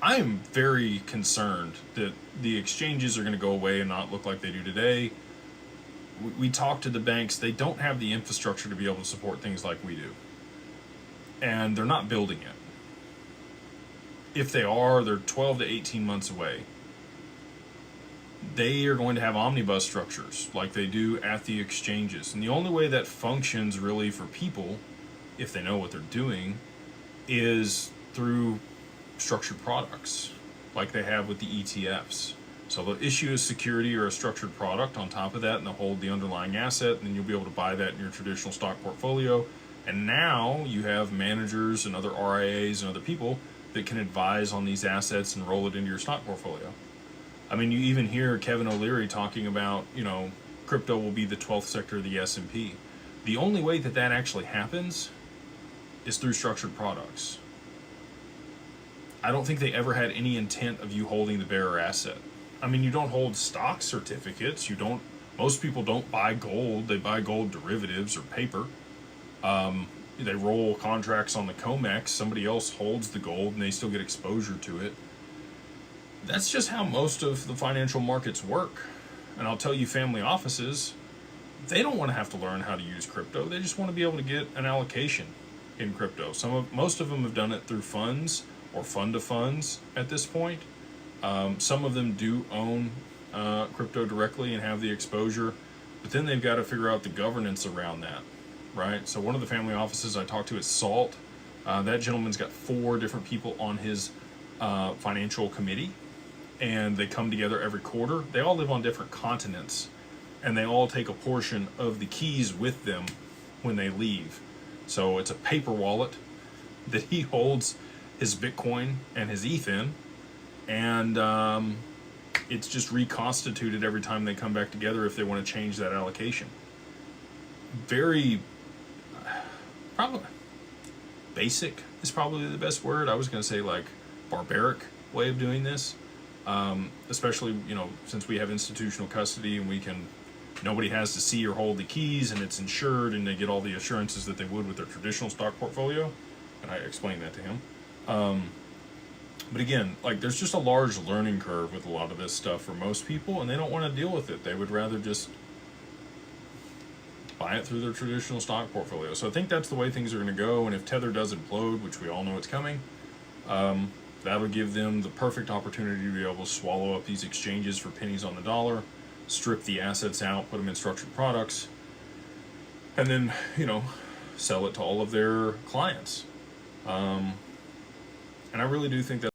I am very concerned that the exchanges are going to go away and not look like they do today. We talk to the banks, they don't have the infrastructure to be able to support things like we do. And they're not building it. If they are, they're 12 to 18 months away. They are going to have omnibus structures like they do at the exchanges. And the only way that functions really for people, if they know what they're doing, is through structured products like they have with the ETFs. So they'll issue a security or a structured product on top of that, and they'll hold the underlying asset, and then you'll be able to buy that in your traditional stock portfolio. And now you have managers and other RIAs and other people that can advise on these assets and roll it into your stock portfolio. I mean, you even hear Kevin O'Leary talking about, crypto will be the 12th sector of the S&P. The only way that that actually happens is through structured products. I don't think they ever had any intent of you holding the bearer asset. I mean, you don't hold stock certificates. Most people don't buy gold. They buy gold derivatives or paper. They roll contracts on the COMEX. Somebody else holds the gold and they still get exposure to it. That's just how most of the financial markets work. And I'll tell you, family offices, they don't want to have to learn how to use crypto. They just want to be able to get an allocation in crypto. Most of them have done it through funds or fund of funds at this point. Some of them do own crypto directly and have the exposure, but then they've got to figure out the governance around that, right? So one of the family offices I talked to is Salt. That gentleman's got 4 different people on his financial committee, and they come together every quarter. They all live on different continents, and they all take a portion of the keys with them when they leave. So it's a paper wallet that he holds his Bitcoin and his ETH in, and it's just reconstituted every time they come back together if they want to change that allocation. Very, probably, basic is probably the best word. I was going to say like barbaric way of doing this, especially, since we have institutional custody and nobody has to see or hold the keys, and it's insured, and they get all the assurances that they would with their traditional stock portfolio. And I explained that to him. But again, there's just a large learning curve with a lot of this stuff for most people, and they don't want to deal with it. They would rather just buy it through their traditional stock portfolio. So I think that's the way things are going to go. And if Tether does implode, which we all know it's coming, that'll give them the perfect opportunity to be able to swallow up these exchanges for pennies on the dollar, strip the assets out, put them in structured products, and then, sell it to all of their clients. And I really do think that